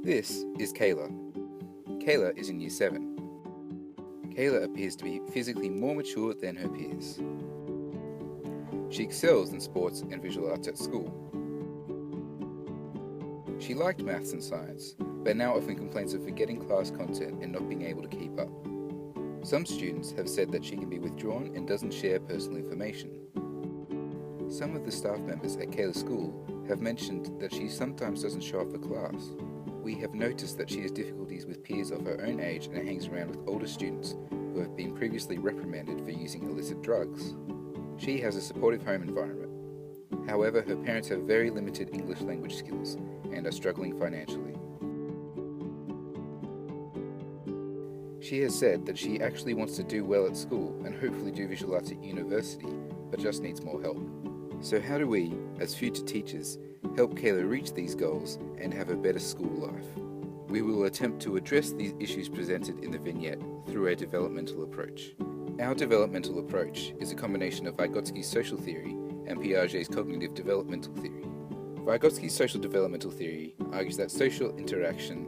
This is Kayla. Kayla is in Year 7. Kayla appears to be physically more mature than her peers. She excels in sports and visual arts at school. She liked maths and science, but now often complains of forgetting class content and not being able to keep up. Some students have said that she can be withdrawn and doesn't share personal information. Some of the staff members at Kayla's school have mentioned that she sometimes doesn't show up for class. We have noticed that she has difficulties with peers of her own age and hangs around with older students who have been previously reprimanded for using illicit drugs. She has a supportive home environment. However, her parents have very limited English language skills and are struggling financially. She has said that she actually wants to do well at school and hopefully do visual arts at university, but just needs more help. So how do we, as future teachers, help Kayla reach these goals and have a better school life? We will attempt to address these issues presented in the vignette through a developmental approach. Our developmental approach is a combination of Vygotsky's social theory and Piaget's cognitive developmental theory. Vygotsky's social developmental theory argues that social interaction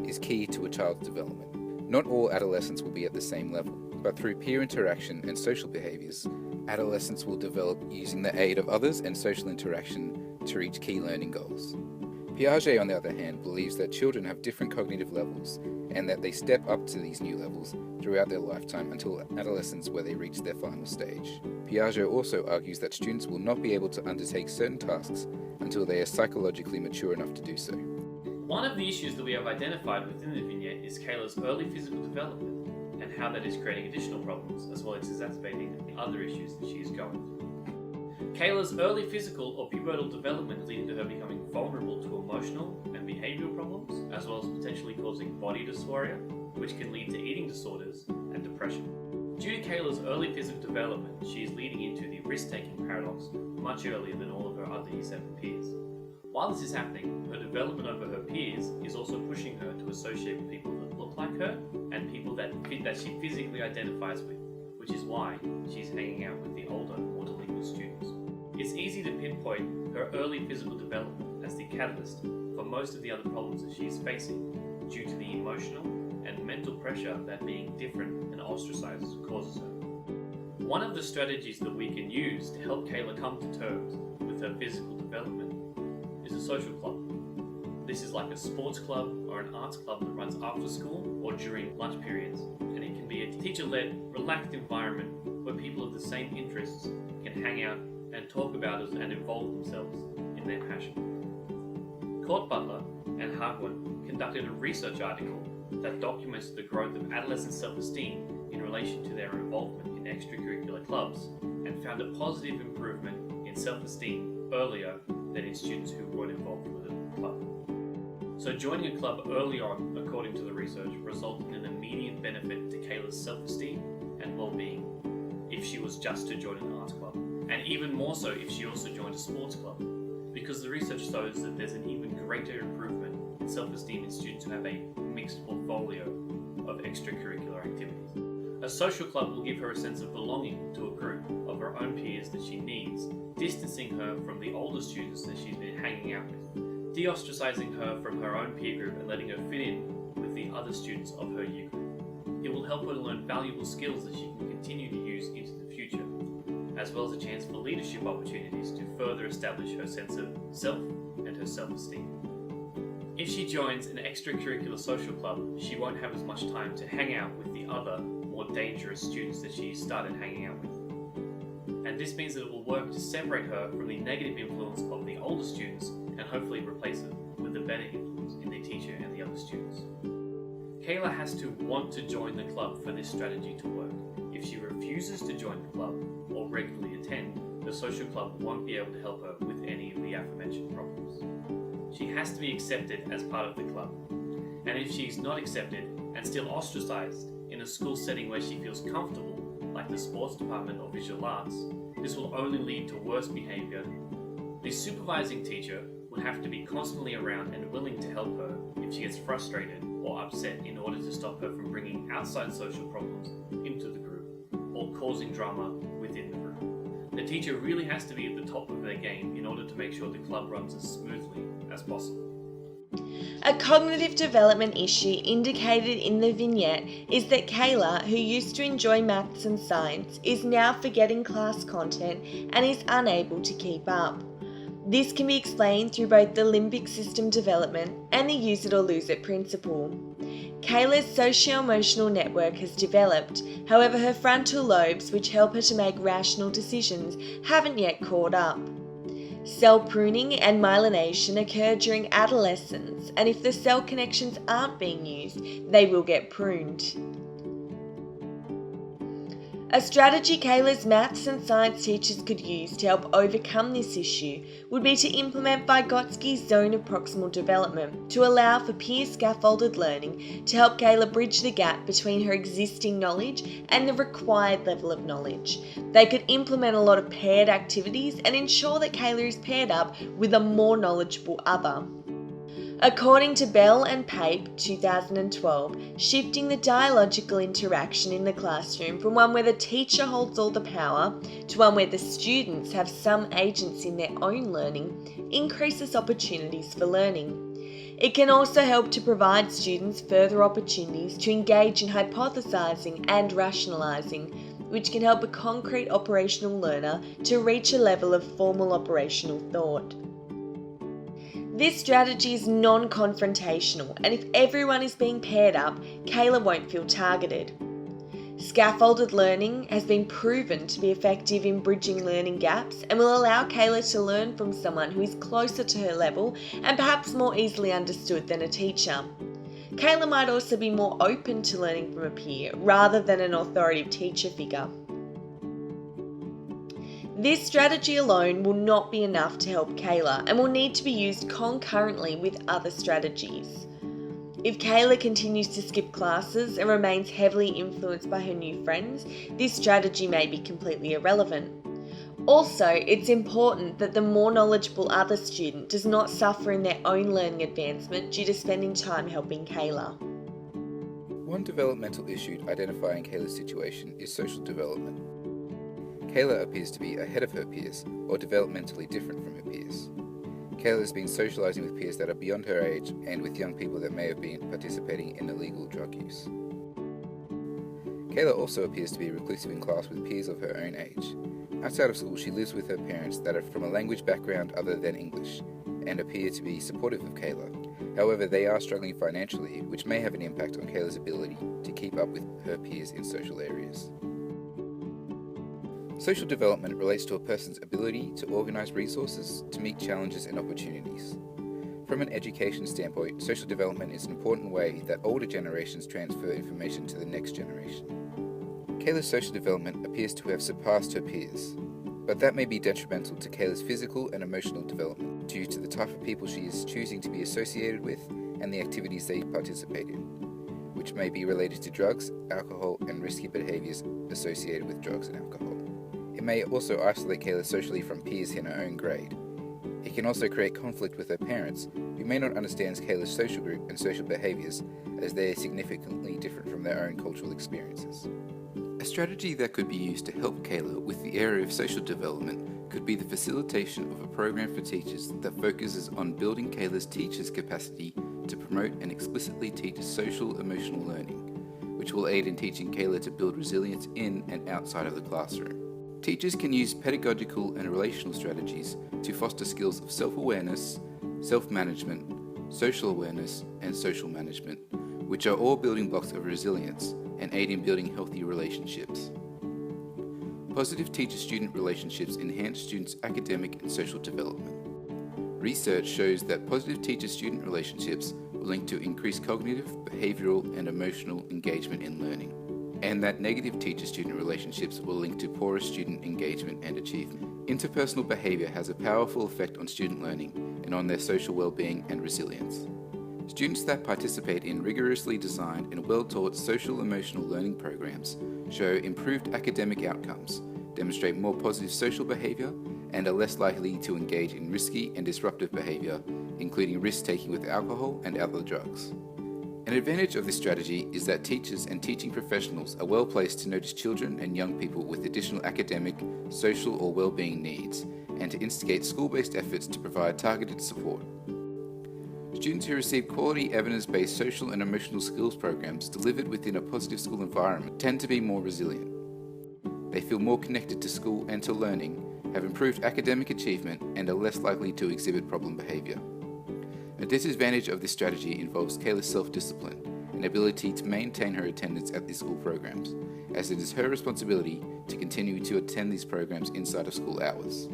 is key to a child's development. Not all adolescents will be at the same level, but through peer interaction and social behaviors, adolescents will develop using the aid of others and social interaction to reach key learning goals. Piaget, on the other hand, believes that children have different cognitive levels and that they step up to these new levels throughout their lifetime until adolescence, where they reach their final stage. Piaget also argues that students will not be able to undertake certain tasks until they are psychologically mature enough to do so. One of the issues that we have identified within the vignette is Kayla's early physical development and how that is creating additional problems as well as exacerbating the other issues that she is going through. Kayla's early physical or pubertal development is leading to her becoming vulnerable to emotional and behavioural problems, as well as potentially causing body dysphoria, which can lead to eating disorders and depression. Due to Kayla's early physical development, she is leading into the risk-taking paradox much earlier than all of her other Year 7 peers. While this is happening, her development over her peers is also pushing her to associate with people that look like her and people that she physically identifies with, which is why she's hanging out with the older, more delinquent students. It's easy to pinpoint her early physical development as the catalyst for most of the other problems that she is facing due to the emotional and mental pressure that being different and ostracized causes her. One of the strategies that we can use to help Kayla come to terms with her physical development is a social club. This is like a sports club or an arts club that runs after school or during lunch periods, and it can be a teacher-led, relaxed environment where people of the same interests can hang out and talk about it and involve themselves in their passion. Court Butler and Hargwin conducted a research article that documents the growth of adolescent self-esteem in relation to their involvement in extracurricular clubs and found a positive improvement in self-esteem earlier than in students who weren't involved with a club. So joining a club early on, according to the research, resulted in an immediate benefit to Kayla's self-esteem and well-being if she was just to join an arts club, and even more so if she also joined a sports club, because the research shows that there's an even greater improvement in self-esteem in students who have a mixed portfolio of extracurricular activities. A social club will give her a sense of belonging to a group of her own peers that she needs, distancing her from the older students that she's been hanging out with, de-ostracizing her from her own peer group and letting her fit in with the other students of her year group. It will help her to learn valuable skills that she can continue to use into the future, as well as a chance for leadership opportunities to further establish her sense of self and her self-esteem. If she joins an extracurricular social club, she won't have as much time to hang out with the other, more dangerous students that she started hanging out with. And this means that it will work to separate her from the negative influence of the older students and hopefully replace it with the better influence in the teacher and the other students. Kayla has to want to join the club for this strategy to work. If she refuses to join the club or regularly attend, the social club won't be able to help her with any of the aforementioned problems. She has to be accepted as part of the club, and if she's not accepted and still ostracized in a school setting where she feels comfortable, like the sports department or visual arts, this will only lead to worse behavior. The supervising teacher would have to be constantly around and willing to help her if she gets frustrated or upset in order to stop her from bringing outside social problems into the group or causing drama within the group. The teacher really has to be at the top of their game in order to make sure the club runs as smoothly as possible. A cognitive development issue indicated in the vignette is that Kayla, who used to enjoy maths and science, is now forgetting class content and is unable to keep up. This can be explained through both the limbic system development and the use it or lose it principle. Kayla's socio-emotional network has developed, however her frontal lobes, which help her to make rational decisions, haven't yet caught up. Cell pruning and myelination occur during adolescence, and if the cell connections aren't being used, they will get pruned. A strategy Kayla's maths and science teachers could use to help overcome this issue would be to implement Vygotsky's zone of proximal development to allow for peer scaffolded learning to help Kayla bridge the gap between her existing knowledge and the required level of knowledge. They could implement a lot of paired activities and ensure that Kayla is paired up with a more knowledgeable other. According to Bell and Pape, 2012, shifting the dialogical interaction in the classroom from one where the teacher holds all the power to one where the students have some agency in their own learning increases opportunities for learning. It can also help to provide students further opportunities to engage in hypothesizing and rationalizing, which can help a concrete operational learner to reach a level of formal operational thought. This strategy is non-confrontational, and if everyone is being paired up, Kayla won't feel targeted. Scaffolded learning has been proven to be effective in bridging learning gaps and will allow Kayla to learn from someone who is closer to her level and perhaps more easily understood than a teacher. Kayla might also be more open to learning from a peer rather than an authoritative teacher figure. This strategy alone will not be enough to help Kayla and will need to be used concurrently with other strategies. If Kayla continues to skip classes and remains heavily influenced by her new friends, this strategy may be completely irrelevant. Also, it's important that the more knowledgeable other student does not suffer in their own learning advancement due to spending time helping Kayla. One developmental issue identifying Kayla's situation is social development. Kayla appears to be ahead of her peers, or developmentally different from her peers. Kayla has been socialising with peers that are beyond her age and with young people that may have been participating in illegal drug use. Kayla also appears to be reclusive in class with peers of her own age. Outside of school, she lives with her parents that are from a language background other than English, and appear to be supportive of Kayla. However, they are struggling financially, which may have an impact on Kayla's ability to keep up with her peers in social areas. Social development relates to a person's ability to organise resources to meet challenges and opportunities. From an education standpoint, social development is an important way that older generations transfer information to the next generation. Kayla's social development appears to have surpassed her peers, but that may be detrimental to Kayla's physical and emotional development due to the type of people she is choosing to be associated with and the activities they participate in, which may be related to drugs, alcohol, and risky behaviours associated with drugs and alcohol. It may also isolate Kayla socially from peers in her own grade. It can also create conflict with her parents, who may not understand Kayla's social group and social behaviours, as they are significantly different from their own cultural experiences. A strategy that could be used to help Kayla with the area of social development could be the facilitation of a program for teachers that focuses on building Kayla's teachers' capacity to promote and explicitly teach social emotional learning, which will aid in teaching Kayla to build resilience in and outside of the classroom. Teachers can use pedagogical and relational strategies to foster skills of self-awareness, self-management, social awareness, and social management, which are all building blocks of resilience and aid in building healthy relationships. Positive teacher-student relationships enhance students' academic and social development. Research shows that positive teacher-student relationships will link to increased cognitive, behavioural, and emotional engagement in learning, and that negative teacher-student relationships will link to poorer student engagement and achievement. Interpersonal behaviour has a powerful effect on student learning and on their social well-being and resilience. Students that participate in rigorously designed and well-taught social-emotional learning programs show improved academic outcomes, demonstrate more positive social behaviour, and are less likely to engage in risky and disruptive behaviour, including risk-taking with alcohol and other drugs. An advantage of this strategy is that teachers and teaching professionals are well placed to notice children and young people with additional academic, social, or well-being needs, and to instigate school-based efforts to provide targeted support. Students who receive quality evidence-based social and emotional skills programs delivered within a positive school environment tend to be more resilient. They feel more connected to school and to learning, have improved academic achievement, and are less likely to exhibit problem behaviour. A disadvantage of this strategy involves Kayla's self-discipline and ability to maintain her attendance at the school programs, as it is her responsibility to continue to attend these programs inside of school hours.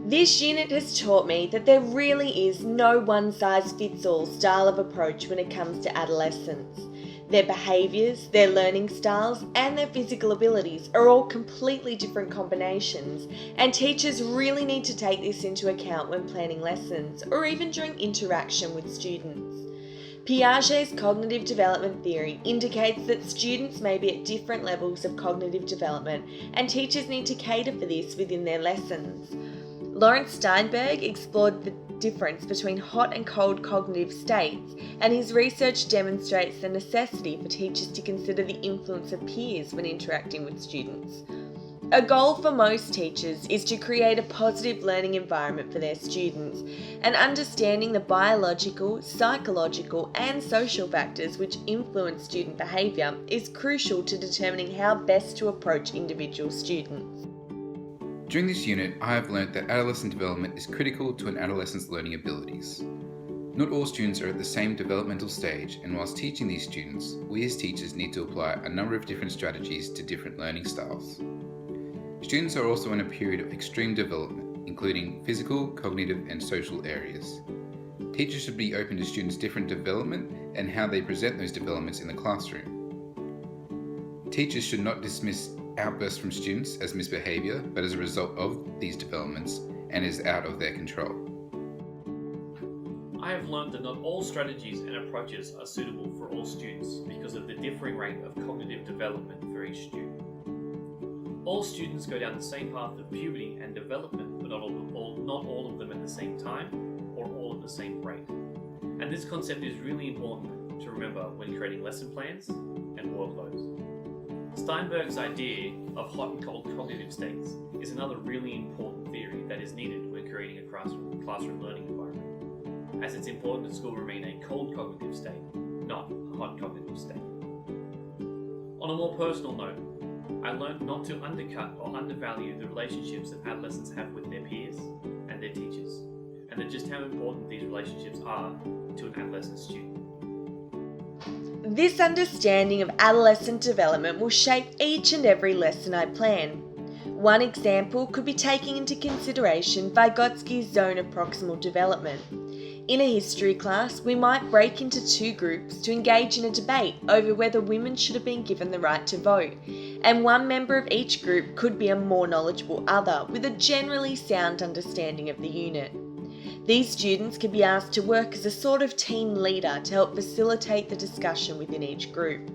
This unit has taught me that there really is no one-size-fits-all style of approach when it comes to adolescents. Their behaviours, their learning styles, and their physical abilities are all completely different combinations, and teachers really need to take this into account when planning lessons or even during interaction with students. Piaget's cognitive development theory indicates that students may be at different levels of cognitive development, and teachers need to cater for this within their lessons. Lawrence Steinberg explored the difference between hot and cold cognitive states, and his research demonstrates the necessity for teachers to consider the influence of peers when interacting with students. A goal for most teachers is to create a positive learning environment for their students, and understanding the biological, psychological, and social factors which influence student behaviour is crucial to determining how best to approach individual students. During this unit, I have learnt that adolescent development is critical to an adolescent's learning abilities. Not all students are at the same developmental stage, and whilst teaching these students, we as teachers need to apply a number of different strategies to different learning styles. Students are also in a period of extreme development, including physical, cognitive, and social areas. Teachers should be open to students' different development and how they present those developments in the classroom. Teachers should not dismiss outbursts from students as misbehaviour, but as a result of these developments and is out of their control. I have learned that not all strategies and approaches are suitable for all students because of the differing rate of cognitive development for each student. All students go down the same path of puberty and development, but not all of them at the same time or all at the same rate. And this concept is really important to remember when creating lesson plans and workloads. Steinberg's idea of hot and cold cognitive states is another really important theory that is needed when creating a classroom learning environment, as it's important that school remain a cold cognitive state, not a hot cognitive state. On a more personal note, I learned not to undercut or undervalue the relationships that adolescents have with their peers and their teachers, and that just how important these relationships are to an adolescent student. This understanding of adolescent development will shape each and every lesson I plan. One example could be taking into consideration Vygotsky's zone of proximal development. In a history class, we might break into two groups to engage in a debate over whether women should have been given the right to vote, and one member of each group could be a more knowledgeable other with a generally sound understanding of the unit. These students can be asked to work as a sort of team leader to help facilitate the discussion within each group.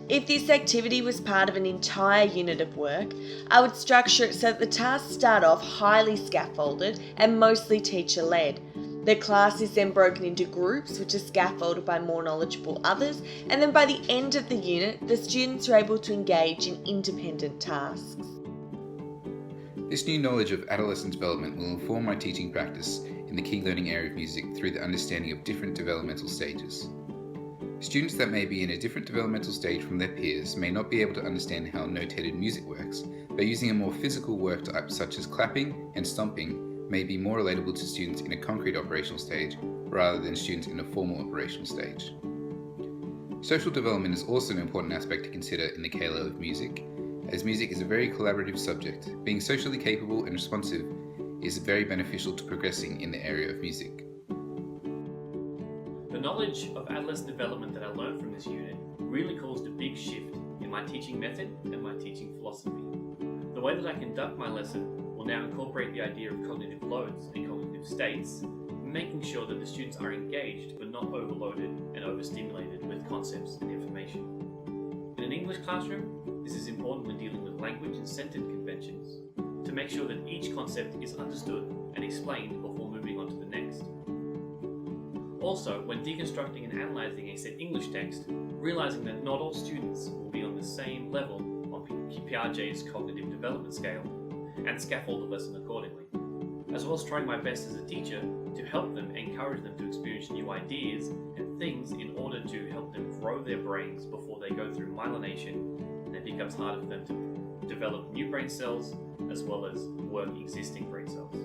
If this activity was part of an entire unit of work, I would structure it so that the tasks start off highly scaffolded and mostly teacher-led. The class is then broken into groups which are scaffolded by more knowledgeable others, and then by the end of the unit, the students are able to engage in independent tasks. This new knowledge of adolescent development will inform my teaching practice in the key learning area of music through the understanding of different developmental stages. Students that may be in a different developmental stage from their peers may not be able to understand how notated music works, but using a more physical work type such as clapping and stomping may be more relatable to students in a concrete operational stage rather than students in a formal operational stage. Social development is also an important aspect to consider in the K-level of music, as music is a very collaborative subject. Being socially capable and responsive is very beneficial to progressing in the area of music. The knowledge of adolescent development that I learned from this unit really caused a big shift in my teaching method and my teaching philosophy. The way that I conduct my lesson will now incorporate the idea of cognitive loads and cognitive states, making sure that the students are engaged but not overloaded and overstimulated with concepts and information. In an English classroom, this is important when dealing with language and sentence conventions, to make sure that each concept is understood and explained before moving on to the next. Also, when deconstructing and analysing a set English text, realising that not all students will be on the same level on Piaget's cognitive development scale, and scaffold the lesson accordingly. as well as trying my best as a teacher to help them, encourage them to experience new ideas and things in order to help them grow their brains before they go through myelination and it becomes harder for them to develop new brain cells as well as work existing brain cells.